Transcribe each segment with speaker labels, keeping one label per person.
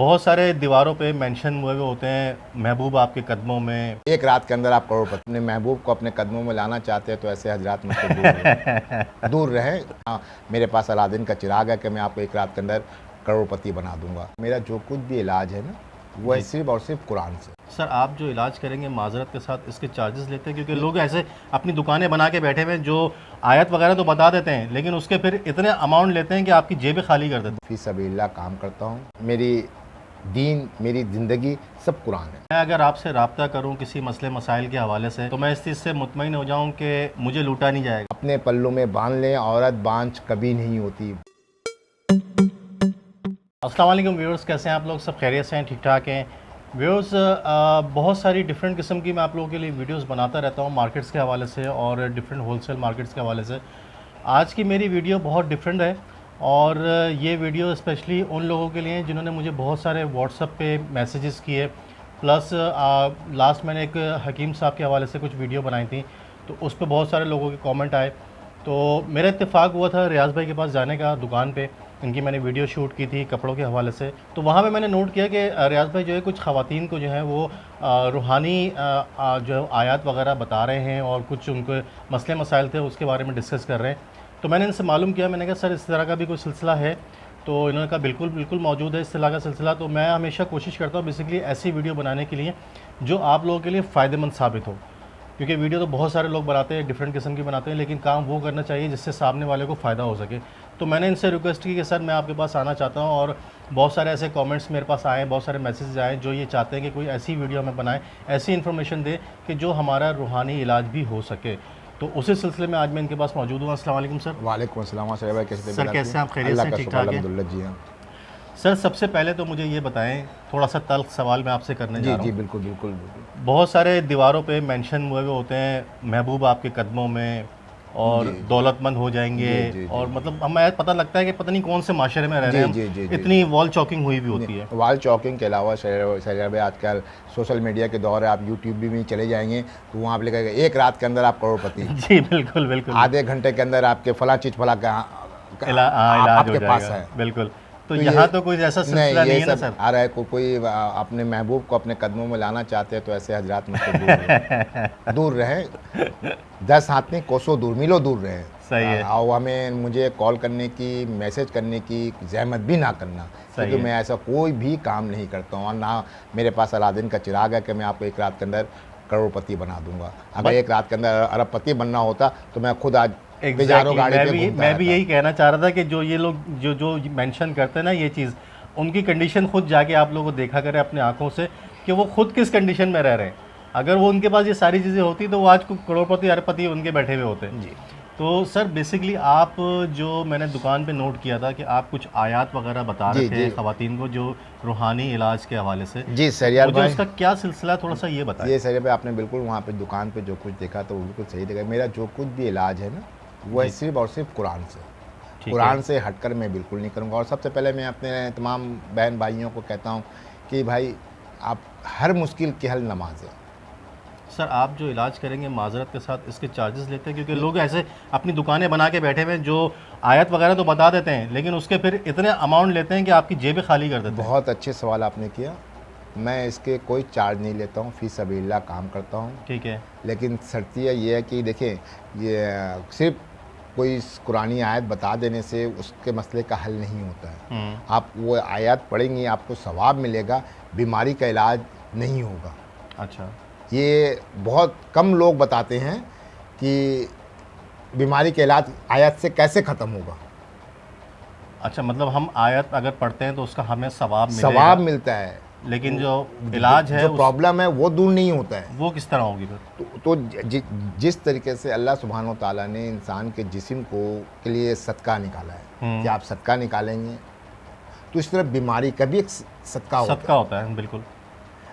Speaker 1: बहुत सारे दीवारों पे मेंशन हुए हुए होते हैं महबूब आपके कदमों में।
Speaker 2: एक रात के अंदर आप करोड़पति। अपने महबूब को अपने कदमों में लाना चाहते हैं तो ऐसे हजरात मुझसे दूर रहें। दूर रहें। हाँ, मेरे पास अलादीन का चिराग है कि मैं आपको एक रात के अंदर करोड़पति बना दूंगा। मेरा जो कुछ भी इलाज है ना, वो है सिर्फ और सिर्फ कुरान से।
Speaker 1: सर आप जो इलाज करेंगे माजरत के साथ इसके चार्जेस लेते हैं? क्योंकि लोग ऐसे अपनी दुकानें बना के बैठे हुए हैं जो आयत वगैरह तो बता देते हैं लेकिन उसके फिर इतने अमाउंट लेते हैं कि आपकी जेबें खाली कर देते हैं।
Speaker 2: फी सबीलिल्लाह काम करता हूँ। मेरी दीन, मेरी ज़िंदगी सब कुरान है।
Speaker 1: मैं अगर आपसे रब्ता करूं किसी मसले मसाइल के हवाले से तो मैं इस चीज़ से मुतमईन हो जाऊं कि मुझे लूटा नहीं जाएगा।
Speaker 2: अपने पल्लों में बांध लें, औरत बांझ कभी नहीं होती।
Speaker 1: अस्सलाम वालेकुम व्यूअर्स, कैसे हैं आप लोग? सब खैरियत से हैं, ठीक ठाक हैं व्यूअर्स। बहुत सारी डिफरेंट किस्म की मैं आप लोगों के लिए वीडियोस बनाता रहता हूं मार्केट्स के हवाले से और डिफरेंट होलसेल मार्केट्स के हवाले से। आज की मेरी वीडियो बहुत डिफरेंट है और ये वीडियो स्पेशली उन लोगों के लिए हैं जिन्होंने मुझे बहुत सारे व्हाट्सएप पे मैसेजेस किए, प्लस लास्ट मैंने एक हकीम साहब के हवाले से कुछ वीडियो बनाई थी तो उस पर बहुत सारे लोगों के कमेंट आए। तो मेरा इत्तेफाक हुआ था रियाज़ भाई के पास जाने का, दुकान पे इनकी मैंने वीडियो शूट की थी कपड़ों के हवाले से। तो वहाँ पे मैंने नोट किया कि रियाज़ भाई जो है कुछ ख़वातीन को जो है वो रूहानी जो आयत वगैरह बता रहे हैं और कुछ उनके मसले मसाइल थे उसके बारे में डिस्कस कर रहे हैं। तो मैंने इनसे मालूम किया, मैंने कहा सर इस तरह का भी कोई सिलसिला है? तो इन्होंने कहा बिल्कुल बिल्कुल मौजूद है इस तरह का सिलसिला। तो मैं हमेशा कोशिश करता हूँ बेसिकली ऐसी वीडियो बनाने के लिए जो आप लोगों के लिए फ़ायदेमंद साबित हो, क्योंकि वीडियो तो बहुत सारे लोग बनाते हैं, डिफरेंट किस्म की बनाते हैं, लेकिन काम वो करना चाहिए जिससे सामने वाले को फ़ायदा हो सके। तो मैंने इनसे रिक्वेस्ट की कि सर मैं आपके पास आना चाहता हूँ और बहुत सारे ऐसे कमेंट्स मेरे पास आए, बहुत सारे मैसेज आए जो ये चाहते हैं कि कोई ऐसी वीडियो हमें बनाए, ऐसी इन्फॉर्मेशन दे कि जो हमारा रूहानी इलाज भी हो सके। तो उसी सिलसिले में आज मैं इनके पास मौजूद हूँ। अस्सलाम वालेकुम सर।
Speaker 2: वालेकुम अस्सलाम। भाई कैसे
Speaker 1: सर कैसे हैं आप? खैरियत से, ठीक ठाक है?
Speaker 2: अल्हम्दुलिल्लाह जी। हाँ
Speaker 1: सर सबसे पहले तो मुझे ये बताएं, थोड़ा सा तल्ख सवाल मैं आपसे करने जा रहा
Speaker 2: जी,
Speaker 1: हूँ।
Speaker 2: बिल्कुल बिल्कुल बिल्कुल।
Speaker 1: बहुत सारे दीवारों पे मेंशन हुए हुए होते हैं महबूब आपके कदमों में और
Speaker 2: जी,
Speaker 1: दौलतमंद हो जाएंगे
Speaker 2: जी, जी,
Speaker 1: और
Speaker 2: जी,
Speaker 1: मतलब हमें पता लगता है कि पता नहीं कौन से माशरे में रह रहे हैं
Speaker 2: जी,
Speaker 1: हम,
Speaker 2: जी, जी,
Speaker 1: इतनी वॉल चॉकिंग हुई भी होती है।
Speaker 2: वाल चौकिंग के अलावा शहर में आजकल सोशल मीडिया के दौर है। आप यूट्यूब भी में चले जाएंगे तो वहाँ आप लिखेगा एक रात के अंदर आप करोड़पति।
Speaker 1: जी बिल्कुल बिल्कुल।
Speaker 2: आधे घंटे के अंदर आपके फला चीज फला का
Speaker 1: इलाज हो
Speaker 2: आपके पास
Speaker 1: जाएगा
Speaker 2: है।
Speaker 1: बिल्कुल। तो
Speaker 2: तो
Speaker 1: यहाँ तो कोई ऐसा सिलसिला नहीं है ना सर?
Speaker 2: आ रहा है कोई अपने महबूब को अपने कदमों में लाना चाहते हैं तो ऐसे हजरात मुझसे दूर रहें। दूर रहें। 10 हाथ नहीं, कोसों दूर, मीलों दूर रहें।
Speaker 1: सही है।
Speaker 2: और हमें मुझे कॉल करने की, मैसेज करने की जहमत भी ना करना, क्योंकि मैं ऐसा कोई भी काम नहीं करता हूँ और ना मेरे पास अलादीन का चिराग है कि मैं आपको एक रात के अंदर करोड़पति बना दूंगा। अगर एक रात के अंदर अरबपति बनना होता तो मैं खुद आज
Speaker 1: Exactly,
Speaker 2: गाड़ी पे घूमता
Speaker 1: मैं भी
Speaker 2: रहता।
Speaker 1: यही कहना चाह रहा था कि जो ये लोग जो मेंशन करते हैं ना ये चीज़, उनकी कंडीशन खुद जाके आप लोगों को देखा करें अपने आंखों से कि वो खुद किस कंडीशन में रह रहे हैं। अगर वो उनके पास ये सारी चीज़ें होती तो वो आज करोड़पति अरबपति उनके बैठे हुए होते हैं।
Speaker 2: जी
Speaker 1: तो सर बेसिकली आप जो मैंने दुकान पे नोट किया था कि आप कुछ आयात वगैरह बता रहे थे ख़वातीन को जो रूहानी इलाज के हवाले से।
Speaker 2: जी सरियार
Speaker 1: मुझे
Speaker 2: भाई,
Speaker 1: उसका क्या सिलसिला थोड़ा सा ये बताएं।
Speaker 2: ये सरियार भाई, आपने बिल्कुल वहाँ पे दुकान पे जो कुछ देखा तो वो बिल्कुल सही देखा। मेरा जो कुछ भी इलाज है ना, वो है सिर्फ और सिर्फ कुरान से। कुरान से हटकर मैं बिल्कुल नहीं करूँगा। और सबसे पहले मैं अपने तमाम बहन भाइयों को कहता हूँ कि भाई आप हर मुश्किल के हल नमाज है।
Speaker 1: सर आप जो इलाज करेंगे माजरत के साथ इसके चार्जेस लेते हैं? क्योंकि लोग ऐसे अपनी दुकानें बना के बैठे हुए हैं जो आयत वगैरह तो बता देते हैं लेकिन उसके फिर इतने अमाउंट लेते हैं कि आपकी जेबें खाली कर देते हैं।
Speaker 2: बहुत अच्छे सवाल आपने किया। मैं इसके कोई चार्ज नहीं लेता हूँ, फी सबीलिल्लाह काम करता हूँ।
Speaker 1: ठीक है।
Speaker 2: लेकिन शर्तिया ये है कि देखें, ये सिर्फ कोई कुरानी आयत बता देने से उसके मसले का हल नहीं होता है। आप वो आयत पढ़ेंगे, आपको सवाब मिलेगा, बीमारी का इलाज नहीं होगा।
Speaker 1: अच्छा,
Speaker 2: ये बहुत कम लोग बताते हैं कि बीमारी का इलाज आयत से कैसे ख़त्म होगा।
Speaker 1: अच्छा मतलब हम आयत अगर पढ़ते हैं तो उसका हमें सवाब
Speaker 2: सवाब मिलता है,
Speaker 1: लेकिन जो इलाज है
Speaker 2: जो प्रॉब्लम है वो दूर नहीं होता है।
Speaker 1: वो किस तरह होगी फिर?
Speaker 2: तो जिस तरीके से अल्लाह सुब्हानो ताला ने इंसान के जिस्म को के लिए सदका निकाला है कि आप सदका निकालेंगे तो इस तरह बीमारी का भी एक सदका
Speaker 1: होता है। बिल्कुल।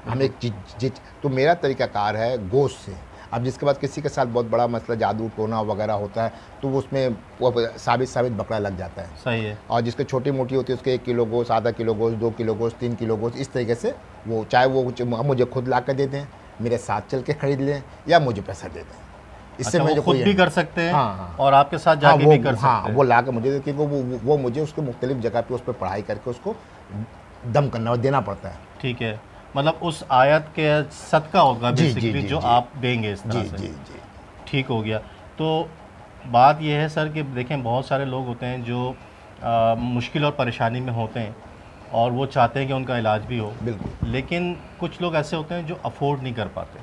Speaker 2: हम एक तो मेरा तरीक़ाकार है गोश्त से। अब जिसके बाद किसी के साथ बहुत बड़ा मसला जादू टोना वगैरह होता है तो वो उसमें वो साबित बकरा लग जाता है।
Speaker 1: सही है।
Speaker 2: और जिसके छोटी मोटी होती है उसके 1 किलो गोश्त, आधा किलो गोश्त, 2 किलो गोश्त, 3 किलो गोश्त, इस तरीके से वो चाहे वो मुझे खुद ला कर दे दें, मेरे साथ चल के ख़रीद लें या मुझे पैसा दे दें।
Speaker 1: इससे मैं खुद भी कर सकते हैं। हाँ। और आपके साथ जाके भी कर सकते हैं।
Speaker 2: वो ला कर मुझे, क्योंकि वो मुझे उसको मुख्तलिफ जगह पे उस पर पढ़ाई करके उसको दम करना और देना पड़ता है।
Speaker 1: ठीक है, मतलब उस आयत के सदका होगा
Speaker 2: जी, जी,
Speaker 1: बेसिकली
Speaker 2: जी,
Speaker 1: जो
Speaker 2: जी।
Speaker 1: आप देंगे इस तरह
Speaker 2: जी,
Speaker 1: से।
Speaker 2: जी, जी।
Speaker 1: ठीक हो गया। तो बात यह है सर कि देखें बहुत सारे लोग होते हैं जो मुश्किल और परेशानी में होते हैं और वो चाहते हैं कि उनका इलाज भी हो,
Speaker 2: बिल्कुल,
Speaker 1: लेकिन कुछ लोग ऐसे होते हैं जो अफोर्ड नहीं कर पाते,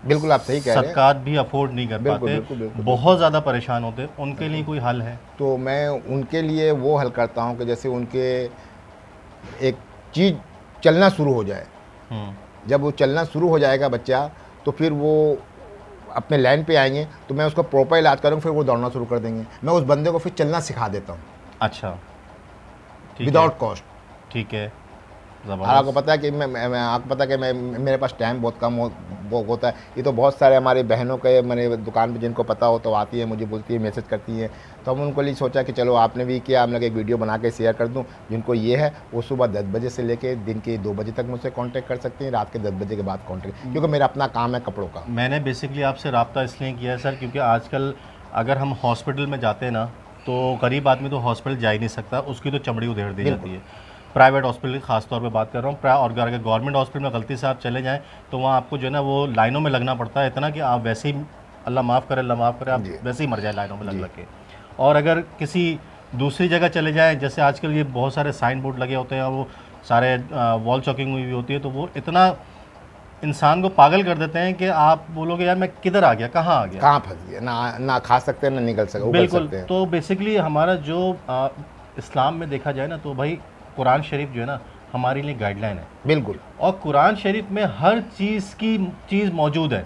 Speaker 2: बिल्कुल आप सही कह रहे हैं।
Speaker 1: सदक़ात भी अफोर्ड नहीं कर
Speaker 2: बिल्कुल,
Speaker 1: पाते,
Speaker 2: बिल्कुल, बिल्कुल,
Speaker 1: बहुत
Speaker 2: बिल्कुल।
Speaker 1: ज़्यादा परेशान होते हैं, उनके लिए कोई हल है?
Speaker 2: तो मैं उनके लिए वो हल करता हूँ कि जैसे उनके एक चीज़ चलना शुरू हो जाए। जब वो चलना शुरू हो जाएगा बच्चा, तो फिर वो अपने लाइन पे आएँगे, तो मैं उसका प्रॉपर इलाज करूँगा, फिर वो दौड़ना शुरू कर देंगे। मैं उस बंदे को फिर चलना सिखा देता हूँ,
Speaker 1: अच्छा, ठीक है,
Speaker 2: विदाउट कॉस्ट।
Speaker 1: ठीक है,
Speaker 2: और आपको
Speaker 1: ज़बरदस्त।
Speaker 2: पता है कि आपको पता है कि मैं मेरे पास टाइम बहुत कम वो होता है। ये तो बहुत सारे हमारे बहनों के मैंने दुकान पे जिनको पता हो तो आती है, मुझे बोलती है, मैसेज करती हैं। तो हम उनको लिए सोचा कि चलो आपने भी किया, हम लोग एक वीडियो बना के शेयर कर दूं। जिनको ये है वो सुबह 10 बजे से लेके दिन के 2 बजे तक मुझसे कांटेक्ट कर सकते हैं, रात के 10 बजे के बाद कांटेक्ट, क्योंकि मेरा अपना काम है कपड़ों का।
Speaker 1: मैंने बेसिकली आपसे रब्ता इसलिए किया है सर क्योंकि आजकल अगर हम हॉस्पिटल में जाते हैं ना, तो गरीब आदमी तो हॉस्पिटल जा ही नहीं सकता, उसकी तो चमड़ी उधेड़ दी
Speaker 2: बिल्कुल।
Speaker 1: जाती है। प्राइवेट हॉस्पिटल की खास तौर पे बात कर रहा हूँ, और अगर गवर्नमेंट हॉस्पिटल में गलती से आप चले जाएँ तो वहाँ आपको जो है ना वो लाइनों में लगना पड़ता है इतना कि आप वैसे ही, अल्लाह माफ़ करे, अल्लाह माफ़ करे, आप
Speaker 2: जी,
Speaker 1: वैसे ही मर जाए लाइनों में लग
Speaker 2: जी।
Speaker 1: लग के। और अगर किसी दूसरी जगह चले जाएँ, जैसे आजकल ये बहुत सारे साइन बोर्ड लगे होते हैं और वो सारे वॉल चॉकिंग हुई होती है, तो वो इतना इंसान को पागल कर देते हैं कि आप बोलोगे यार मैं किधर आ गया, कहाँ आ गया।
Speaker 2: कहाँ फँस गया, ना खा सकते हैं, ना निकल सकते, उगल
Speaker 1: बिल्कुल।
Speaker 2: सकते हैं।
Speaker 1: तो बेसिकली हमारा जो इस्लाम में देखा जाए ना, तो भाई कुरान शरीफ जो है ना हमारे लिए गाइडलाइन है,
Speaker 2: बिल्कुल।
Speaker 1: और कुरान शरीफ में हर चीज़ मौजूद है।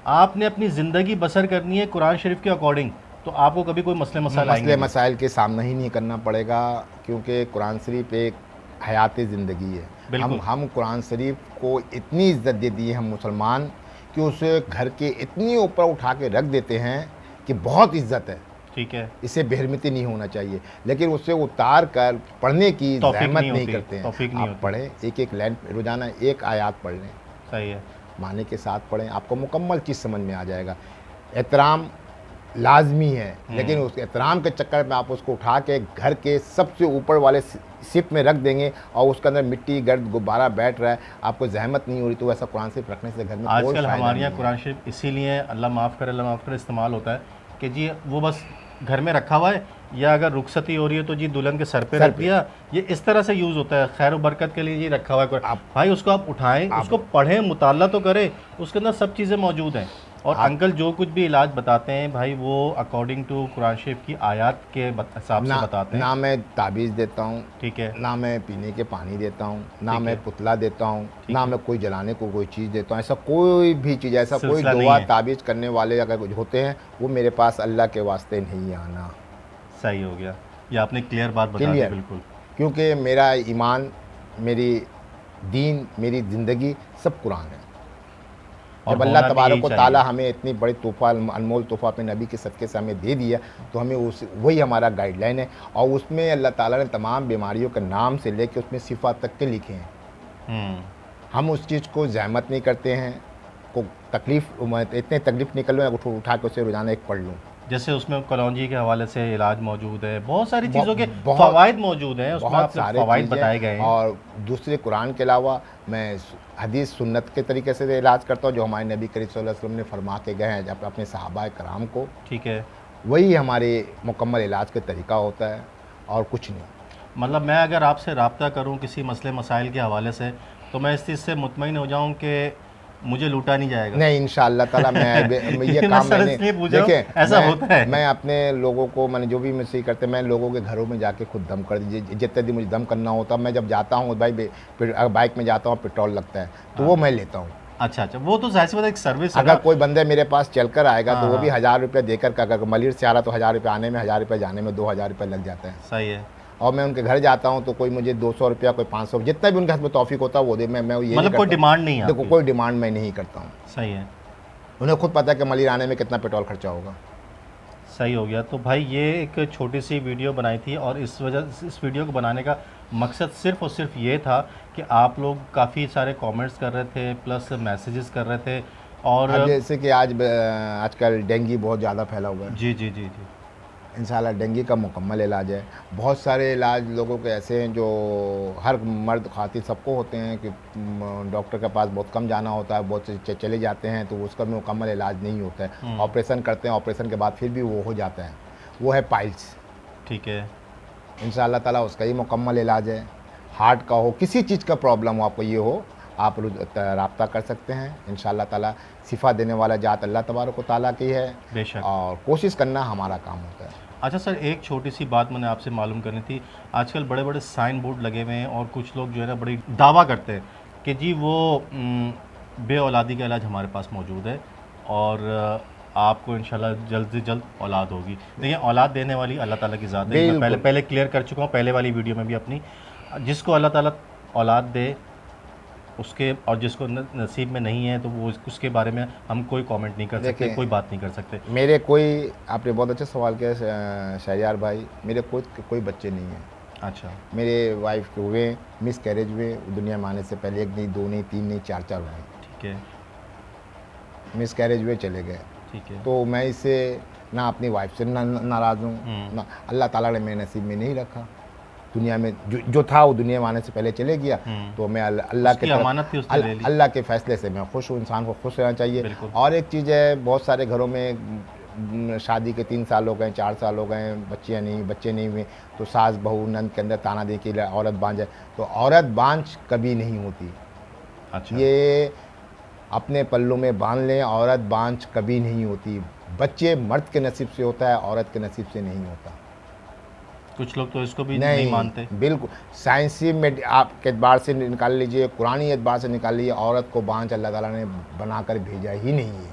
Speaker 1: आपने अपनी ज़िंदगी बसर करनी है कुरान शरीफ के अकॉर्डिंग, तो आपको कभी कोई मसले मसाइल आएंगे
Speaker 2: मसले
Speaker 1: नहीं।
Speaker 2: मसाइल के सामना ही नहीं करना पड़ेगा, क्योंकि कुरान शरीफ एक हयात ज़िंदगी है।
Speaker 1: बिल्कुल।
Speaker 2: हम कुरान शरीफ को इतनी इज्जत दे दी है हम मुसलमान, कि उसे घर के इतनी ऊपर उठा के रख देते हैं कि बहुत इज्जत है,
Speaker 1: ठीक है,
Speaker 2: इसे बेहरमती नहीं होना चाहिए। लेकिन उसे उतार कर पढ़ने की
Speaker 1: तौफीक
Speaker 2: ज़हमत
Speaker 1: नहीं
Speaker 2: नहीं
Speaker 1: होती,
Speaker 2: करते हैं।
Speaker 1: तौफीक नहीं
Speaker 2: आप
Speaker 1: होती।
Speaker 2: पढ़ें, एक एक लाइन रोज़ाना एक आयत पढ़ लें,
Speaker 1: सही है।
Speaker 2: माने के साथ पढ़ें, आपको मुकम्मल चीज़ समझ में आ जाएगा। एहतराम लाजमी है, लेकिन उस एहतराम के चक्कर में आप उसको उठा के घर के सबसे ऊपर वाले शिप में रख देंगे और उसके अंदर मिट्टी गर्द गुब्बारा बैठ रहा है, आपको जहमत नहीं हो रही, तो ऐसा कुरान शरीफ रखने से घर में कोई
Speaker 1: आजकल
Speaker 2: फ़ायदा
Speaker 1: हमारे
Speaker 2: नहीं
Speaker 1: यहाँ
Speaker 2: है।
Speaker 1: कुरान शरीफ इसीलिए अल्लाह माफ़ करे, अल्लाह माफ़ करे इस्तेमाल होता है कि जी वो बस घर में रखा हुआ है, या अगर रुखसती हो रही है तो जी दुल्हन के सर पे
Speaker 2: सर
Speaker 1: रख
Speaker 2: पे।
Speaker 1: दिया, ये इस तरह से यूज़ होता है, खैर बरकत के लिए जी रखा हुआ है कुरान। भाई उसको आप उठाएं, उसको पढ़ें, मुताला तो करें, उसके अंदर सब चीज़ें मौजूद हैं। और अंकल जो कुछ भी इलाज बताते हैं भाई वो अकॉर्डिंग टू कुरान शरीफ की आयत के हिसाब से बताते हैं।
Speaker 2: ना मैं ताबीज़ देता हूँ,
Speaker 1: ठीक है,
Speaker 2: ना मैं पीने के पानी देता हूँ, ना
Speaker 1: ठीक
Speaker 2: मैं
Speaker 1: है,
Speaker 2: पुतला देता हूँ,
Speaker 1: ठीक
Speaker 2: ना
Speaker 1: है।
Speaker 2: मैं कोई जलाने को कोई चीज़ देता हूँ। ऐसा कोई भी चीज़, ऐसा कोई
Speaker 1: सिलसिला नहीं
Speaker 2: दुआ
Speaker 1: है।
Speaker 2: ताबीज़ करने वाले अगर कुछ होते हैं, वो मेरे पास अल्लाह के वास्ते नहीं आना।
Speaker 1: सही हो गया, ये आपने क्लियर बात बता दी
Speaker 2: क्लियर,
Speaker 1: बिल्कुल।
Speaker 2: क्योंकि मेरा ईमान, मेरी दीन, मेरी ज़िंदगी सब कुरान है।
Speaker 1: और
Speaker 2: जब अल्लाह
Speaker 1: होना भी
Speaker 2: तबारक
Speaker 1: यही
Speaker 2: व
Speaker 1: चाहिए।
Speaker 2: ताला हमें इतनी बड़ी तोहफ़ा, अनमोल तोहफ़ा अपने नबी के सदक़े से हमें दे दिया, तो हमें उस वही हमारा गाइडलाइन है। और उसमें अल्लाह ताला ने तमाम बीमारियों के नाम से लेके उसमें सिफ़ात तक के लिखे हैं। हम उस चीज़ को ज़हमत नहीं करते हैं, को तकलीफ़ इतने तकलीफ़ निकल रहे हैं, उठा के उसे रोज़ाना एक पढ़ लूँ।
Speaker 1: जैसे उसमें कलौंजी के हवाले से इलाज मौजूद है, बहुत सारी चीज़ों के
Speaker 2: बहुत
Speaker 1: फ़वाइद मौजूद हैं, उसमें
Speaker 2: बहुत
Speaker 1: आपने
Speaker 2: सारे
Speaker 1: फ़वाइद
Speaker 2: चीज़ें,
Speaker 1: बताए गए हैं।
Speaker 2: और दूसरे कुरान के अलावा मैं हदीस सुन्नत के तरीके से इलाज करता हूँ, जो हमारे नबी करीम सल्लल्लाहु अलैहि वसल्लम ने फरमा के गए हैं अपने सहाबा कराम को।
Speaker 1: ठीक है,
Speaker 2: वही हमारे मुकम्मल इलाज का तरीका होता है, और कुछ नहीं।
Speaker 1: मतलब मैं अगर आपसे रब्ता करूं किसी मसले मसाइल के हवाले से, तो मैं इस चीज़ से मुतमईन हो जाऊं कि मुझे लूटा नहीं जाएगा।
Speaker 2: नहीं, इंशाअल्लाह ताला मैं ये
Speaker 1: मैं
Speaker 2: काम
Speaker 1: सर
Speaker 2: मैंने
Speaker 1: इसलिए पूछ रहा हूं,
Speaker 2: देखिए,
Speaker 1: ऐसा होता है।
Speaker 2: मैं अपने लोगों को, मैंने जो भी मुझसे करते, मैं लोगों के घरों में जाके खुद दम कर दीजिए, जितने दिन मुझे दम करना होता, मैं जब जाता हूँ भाई, बाइक में जाता हूँ, पेट्रोल लगता है तो वो मैं लेता हूँ।
Speaker 1: अच्छा अच्छा, वो तो जाहिर सी बात है, एक सर्विस है
Speaker 2: अगर
Speaker 1: ना।
Speaker 2: कोई बंदे मेरे पास चलकर आएगा तो वो भी
Speaker 1: हाँ।
Speaker 2: 1000 रुपये देकर, अगर मलिर से आ रहा तो 1000 रुपये आने में, 1000 रुपये जाने में, 2000 रुपये लग जाते हैं।
Speaker 1: सही है।
Speaker 2: और मैं उनके घर जाता हूँ तो कोई मुझे 200 रुपया, कोई 500, जितना भी उनके हाथ में तौफीक होता है वो दे। मैं ये
Speaker 1: मतलब कोई डिमांड नहीं है
Speaker 2: देखो,
Speaker 1: आपकी।
Speaker 2: कोई डिमांड मैं नहीं करता हूँ।
Speaker 1: सही है,
Speaker 2: उन्हें खुद पता है कि मलिर आने में कितना पेट्रोल खर्चा होगा।
Speaker 1: सही हो गया। तो भाई ये एक छोटी सी वीडियो बनाई थी, और इस वीडियो को बनाने का मकसद सिर्फ़ और सिर्फ ये था कि आप लोग काफ़ी सारे कमेंट्स कर रहे थे, प्लस मैसेजेस कर रहे थे, और
Speaker 2: अब जैसे कि आजकल डेंगू बहुत ज़्यादा फैला हुआ है।
Speaker 1: जी जी जी जी,
Speaker 2: इंशाल्लाह डेंगू का मुकम्मल इलाज है। बहुत सारे इलाज लोगों के ऐसे हैं जो हर मर्द खातिर सबको होते हैं कि डॉक्टर के पास बहुत कम जाना होता है, बहुत से चले जाते हैं तो उसका भी मुकम्मल इलाज नहीं होता है। ऑपरेशन करते हैं, ऑपरेशन के बाद फिर भी वो हो जाता है, वो है पाइल्स।
Speaker 1: ठीक है।
Speaker 2: इंशाल्लाह ताला उसका ही मुकम्मल इलाज है। हार्ट का हो, किसी चीज़ का प्रॉब्लम हो, आपको ये हो, आप रब्ता कर सकते हैं। इंशाल्लाह ताला शिफा देने वाला जात अल्लाह तबारक व तआला की है,
Speaker 1: बेशक।
Speaker 2: और कोशिश करना हमारा काम होता है।
Speaker 1: अच्छा सर, एक छोटी सी बात मैंने आपसे मालूम करनी थी। आजकल बड़े बड़े साइन बोर्ड लगे हुए हैं और कुछ लोग जो है ना बड़ी दावा करते हैं कि जी वो बे औलादी का इलाज हमारे पास मौजूद है और आपको इंशाल्लाह जल्द से जल्द औलाद होगी। देखिए, औलाद देने वाली अल्लाह ताला की ज़ात है। मैं पहले क्लियर कर चुका हूँ पहले वाली वीडियो में भी अपनी। जिसको अल्लाह ताला औलाद दे उसके, और जिसको नसीब में नहीं है तो वो उसके बारे में हम कोई कमेंट नहीं कर सकते, कोई बात नहीं कर सकते।
Speaker 2: मेरे कोई, आपने बहुत अच्छा सवाल किया शहरयार भाई, मेरे कोई बच्चे नहीं हैं।
Speaker 1: अच्छा।
Speaker 2: मेरे वाइफ के हुए, मिस कैरेज हुए, दुनिया में आने से पहले 1 नहीं, 2 नहीं, 3 नहीं, 4 हुए।
Speaker 1: ठीक है।
Speaker 2: मिस कैरेज हुए, चले गए।
Speaker 1: ठीक है।
Speaker 2: तो मैं इससे ना अपनी वाइफ से नाराज़ हूँ, ना अल्लाह ताला ने मेरे नसीब में नहीं रखा। दुनिया में जो था वो दुनिया में आने से पहले चले गया, तो मैं अल्लाह के
Speaker 1: अमानत थी उसने ले ली।
Speaker 2: अल्लाह के फैसले से मैं खुश हूँ। इंसान को खुश रहना चाहिए। और एक चीज़ है, बहुत सारे घरों में शादी के 3 साल हो गए, 4 साल हो गए, बच्चे नहीं हुए, तो सास बहू नंद के अंदर ताना दे के औरत बांझ है। तो औरत बांझ कभी नहीं होती।
Speaker 1: अच्छा।
Speaker 2: ये अपने पल्लों में बांध लें, औरत बांझ कभी नहीं होती। बच्चे मर्द के नसीब से होता है, औरत के नसीब से नहीं होता।
Speaker 1: कुछ लोग तो इसको भी नहीं मानते।
Speaker 2: बिल्कुल, साइंसी में आप के एतबार से निकाल लीजिए, कुरानी एतबार से निकाल लीजिए, औरत को बांझ अल्लाह ताला ने बनाकर भेजा ही नहीं है।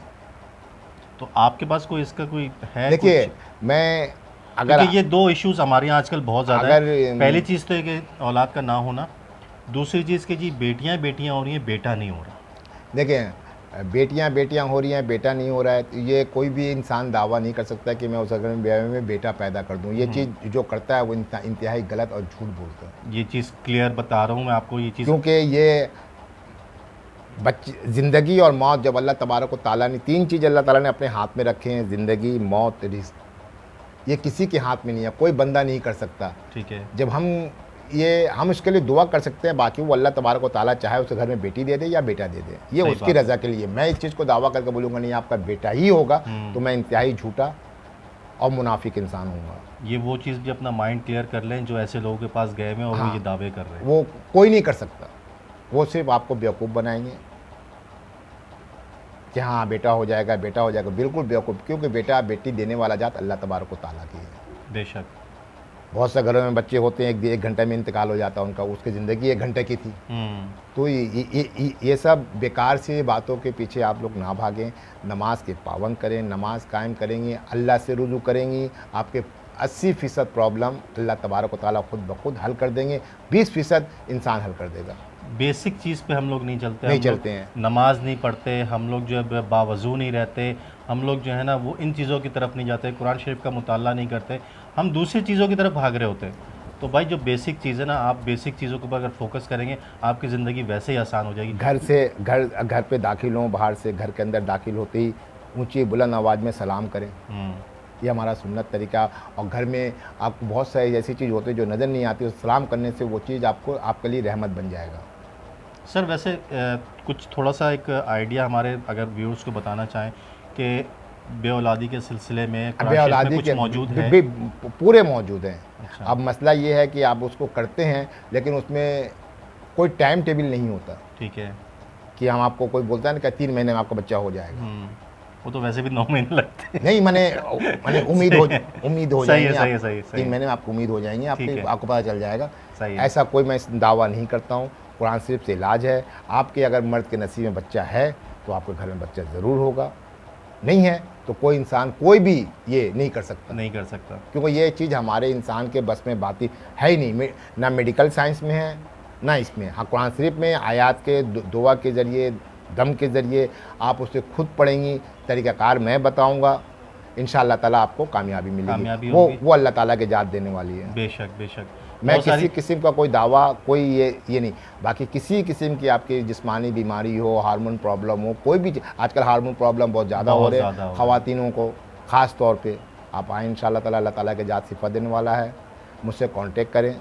Speaker 1: तो आपके पास कोई इसका कोई है?
Speaker 2: देखिए, मैं अगर
Speaker 1: ये 2 इश्यूज हमारे यहाँ आजकल बहुत ज़्यादा है। पहली चीज़ तो ये औलाद का ना होना, दूसरी चीज़ कि जी बेटियाँ हो रही हैं, बेटा नहीं हो रहा।
Speaker 2: देखिए, बेटियां हो रही हैं, बेटा नहीं हो रहा है, तो ये कोई भी इंसान दावा नहीं कर सकता कि मैं उस घर में बेटा पैदा कर दूं। ये चीज़ जो करता है वो इंतहाई गलत और झूठ बोलता है।
Speaker 1: ये चीज़ क्लियर बता रहा हूँ मैं आपको, ये चीज़,
Speaker 2: क्योंकि ये ज़िंदगी और मौत जब अल्लाह तबारक व तआला ने 3 चीज़ अल्लाह ताला ने अपने हाथ में रखे हैं, ज़िंदगी, मौत, रिज़्क़। ये किसी के हाथ में नहीं है, कोई बंदा नहीं कर सकता।
Speaker 1: ठीक है।
Speaker 2: जब हम उसके लिए दुआ कर सकते हैं, बाकी वो अल्लाह तबारक व तआला चाहे उसे घर में बेटी दे दे या बेटा दे दे, ये उसकी रज़ा के लिए। मैं इस चीज़ को दावा करके बोलूँगा नहीं आपका बेटा ही होगा, तो मैं इंतहाई झूठा और मुनाफिक इंसान हूँगा।
Speaker 1: ये वो चीज़ भी अपना माइंड क्लियर कर लें जो ऐसे लोगों के पास गए हुए और वो ये दावे कर रहे हैं।
Speaker 2: वो कोई नहीं कर सकता, वो सिर्फ आपको बेवकूफ़ बनाएंगे कि हाँ बेटा हो जाएगा, बेटा हो जाएगा। बिल्कुल बेवकूफ़, क्योंकि बेटा बेटी देने वाला जात अल्लाह तबारक व तआला की है।
Speaker 1: बेशक।
Speaker 2: बहुत से घरों में बच्चे होते हैं 1 घंटे में इंतकाल हो जाता है उनका, उसकी ज़िंदगी 1 घंटे की थी। तो ये सब बेकार से बातों के पीछे आप लोग ना भागें। नमाज के पाबंद करें, नमाज कायम करेंगे, अल्लाह से रुजू करेंगी, आपके 80% प्रॉब्लम अल्लाह तबारक व तआला खुद ब खुद हल कर देंगे, 20% इंसान हल कर देगा।
Speaker 1: बेसिक चीज़ पे हम लोग नहीं चलते
Speaker 2: हैं।
Speaker 1: नमाज नहीं पढ़ते, हम लोग जो है बावजू नहीं रहते, हम लोग जो है ना वो इन चीज़ों की तरफ नहीं जाते, कुरान शरीफ का मुताला नहीं करते, हम दूसरी चीज़ों की तरफ भाग रहे होते हैं। तो भाई जो बेसिक चीज़ है ना, आप बेसिक चीज़ों के ऊपर अगर फोकस करेंगे, आपकी ज़िंदगी वैसे ही आसान हो जाएगी।
Speaker 2: घर पे दाखिल हों, बाहर से घर के अंदर दाखिल होते ही ऊँची बुलंद आवाज़ में सलाम करें। ये हमारा सुन्नत तरीका। और घर में आपको बहुत सारी ऐसी चीज़ होती है जो नज़र नहीं आती, उस सलाम करने से वो चीज़ आपके लिए रहमत बन जाएगा।
Speaker 1: सर वैसे कुछ थोड़ा सा एक आइडिया हमारे अगर व्यूअर्स को बताना चाहें कि बेऔलादी के सिलसिले में
Speaker 2: बेऔलादी
Speaker 1: कुछ मौजूद है?
Speaker 2: पूरे मौजूद हैं।
Speaker 1: अच्छा।
Speaker 2: अब मसला ये है कि आप उसको करते हैं, लेकिन उसमें कोई टाइम टेबल नहीं होता।
Speaker 1: ठीक है।
Speaker 2: कि हम आपको कोई बोलता है ना कि 3 महीने में आपका बच्चा हो जाएगा।
Speaker 1: वो तो वैसे भी 9 महीने लगते हैं।
Speaker 2: नहीं, मैंने उम्मीद हो जाएगी।
Speaker 1: सही
Speaker 2: 3 महीने में आपको उम्मीद हो जाएंगी, आपको पता चल जाएगा।
Speaker 1: सही है।
Speaker 2: ऐसा कोई मैं दावा नहीं करता हूँ। कुरान शरीफ से इलाज है। आपके अगर मर्द के नसीब में बच्चा है तो आपके घर में बच्चा ज़रूर होगा, नहीं है तो कोई इंसान कोई भी ये नहीं कर सकता, क्योंकि ये चीज़ हमारे इंसान के बस में बात ही है ही नहीं। ना मेडिकल साइंस में है ना इसमें। हाँ, कुरान शरीफ में आयात के दुआ के ज़रिए, दम के ज़रिए आप उसे खुद पढ़ेंगी, तरीक़ाकार मैं बताऊँगा, इंशाअल्लाह ताला आपको कामयाबी मिलेगी। वो अल्लाह ताला के जात देने वाली है।
Speaker 1: बेशक।
Speaker 2: मैं किसी किस्म का कोई दावा, कोई ये नहीं। बाकी किसी किस्म की आपकी जिस्मानी बीमारी हो, हार्मोन प्रॉब्लम हो, कोई भी, आजकल हार्मोन प्रॉब्लम बहुत ज़्यादा हो रहे हैं ख़वातीनों को ख़ास तौर पे, आप आएँ इंशाल्लाह ताला, अल्लाह ताला के ज़ात सिफ़ा देने वाला है। मुझसे कांटेक्ट करें,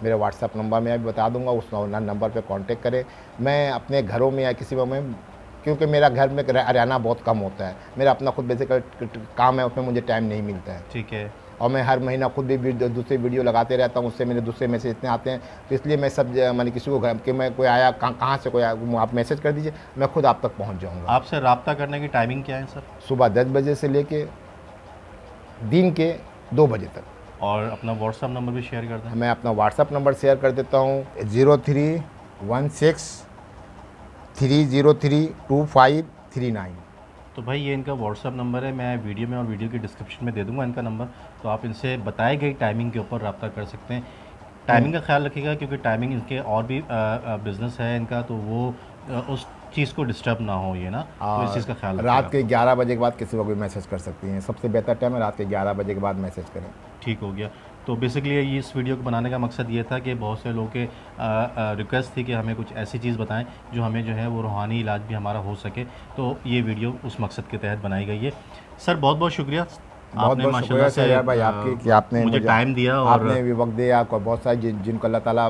Speaker 2: मेरा व्हाट्सअप नंबर मैं अभी बता दूंगा, उस नंबर पे कांटेक्ट करें। मैं अपने घरों में या किसी में, क्योंकि मेरा घर में रहना बहुत कम होता है, मेरा अपना खुद बेसिक काम है, उसमें मुझे टाइम नहीं मिलता है।
Speaker 1: ठीक है।
Speaker 2: और मैं हर महीना खुद भी दूसरे वीडियो लगाते रहता हूँ, उससे मेरे दूसरे मैसेज इतने आते हैं, तो इसलिए मैं सब मैंने किसी को कि मैं कोई आया कहाँ से कोई आया, आप मैसेज कर दीजिए, मैं खुद आप तक पहुँच जाऊँगा।
Speaker 1: आपसे रब्ता करने की टाइमिंग क्या है सर?
Speaker 2: सुबह 10 बजे से लेके दिन के 2 बजे तक।
Speaker 1: और अपना व्हाट्सअप नंबर भी शेयर कर दें।
Speaker 2: मैं अपना व्हाट्सअप नंबर शेयर कर देता हूँ, 031630325339।
Speaker 1: तो भाई ये इनका व्हाट्सअप नंबर है, मैं वीडियो में और वीडियो की डिस्क्रिप्शन में दे दूंगा इनका नंबर, तो आप इनसे बताई गई टाइमिंग के ऊपर रब्ता कर सकते हैं। टाइमिंग का ख्याल रखिएगा, क्योंकि टाइमिंग इनके और भी बिज़नेस है इनका, तो वो उस चीज़ को डिस्टर्ब ना हो ये ना, तो इस चीज़ का ख्याल
Speaker 2: रात के 11 बजे के बाद किसी को भी मैसेज कर सकती हैं, सबसे बेहतर टाइम है रात के 11 बजे के बाद मैसेज करें।
Speaker 1: ठीक हो गया। तो बेसिकली ये इस वीडियो को बनाने का मकसद ये था कि बहुत से लोगों के रिक्वेस्ट थी कि हमें कुछ ऐसी चीज़ बताएं जो हमें जो है वो रूहानी इलाज भी हमारा हो सके, तो ये वीडियो उस मकसद के तहत बनाई गई है। सर बहुत बहुत शुक्रिया,
Speaker 2: बहुत बहुत शुक्रिया शहरयार भाई आपकी कि आपने
Speaker 1: मुझे टाइम दिया और
Speaker 2: आपने भी वक्त दिया। आपको बहुत सारे जिनको अल्लाह ताला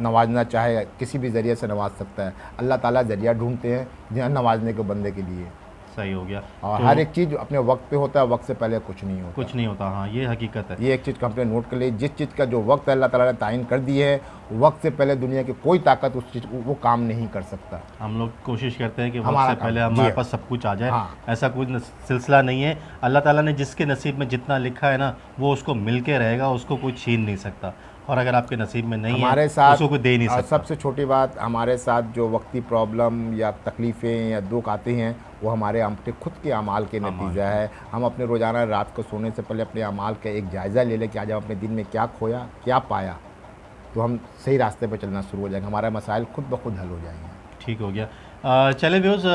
Speaker 2: नवाजना चाहे किसी भी ज़रिए से नवाज सकता है, अल्लाह ताला ज़रिया ढूंढते हैं जिन्हें नवाजने के बंदे के लिए।
Speaker 1: सही हो गया।
Speaker 2: और
Speaker 1: तो
Speaker 2: हर एक चीज़ अपने वक्त पे होता है, वक्त से पहले कुछ नहीं होता।
Speaker 1: कुछ नहीं होता, हाँ ये हकीकत है।
Speaker 2: ये एक चीज़ कंप्लेन नोट कर ली, जिस चीज़ का जो वक्त अल्लाह ताला ने तायन कर दी है, वक्त से पहले दुनिया की कोई ताकत उस चीज़ वो काम नहीं कर सकता।
Speaker 1: हम लोग कोशिश करते हैं कि वक्त
Speaker 2: हमारा
Speaker 1: से पहले
Speaker 2: काम,
Speaker 1: हमारे
Speaker 2: जी
Speaker 1: पास सब कुछ आ जाए।
Speaker 2: हाँ।
Speaker 1: ऐसा कुछ सिलसिला नहीं है। अल्लाह ताला ने जिसके नसीब में जितना लिखा है ना, वो उसको मिल के रहेगा, उसको कोई छीन नहीं सकता। और अगर आपके नसीब में नहीं
Speaker 2: हमारे
Speaker 1: है
Speaker 2: साथ
Speaker 1: उसको कोई दे नहीं
Speaker 2: और
Speaker 1: सकता।
Speaker 2: सबसे छोटी बात, हमारे साथ जो वक्ती प्रॉब्लम या तकलीफ़ें या दुख आते हैं, वो हमारे अपने खुद के अमाल के नतीजा है। हम अपने रोज़ाना रात को सोने से पहले अपने अमाल का एक जायज़ा ले लें कि आज हम अपने दिन में क्या खोया क्या पाया, तो हम सही रास्ते पर चलना शुरू हो जाएंगे, हमारा मसाइल खुद ब खुद हल हो जाएंगे।
Speaker 1: ठीक हो गया। चले व्यूज़,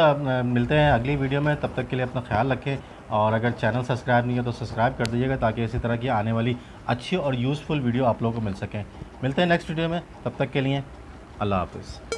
Speaker 1: मिलते हैं अगली वीडियो में, तब तक के लिए अपना ख्याल रखें। और अगर चैनल सब्सक्राइब नहीं है तो सब्सक्राइब कर दीजिएगा, ताकि इसी तरह की आने वाली अच्छी और यूज़फुल वीडियो आप लोगों को मिल सकें। मिलते हैं नेक्स्ट वीडियो में, तब तक के लिए अल्लाह हाफ़िज़।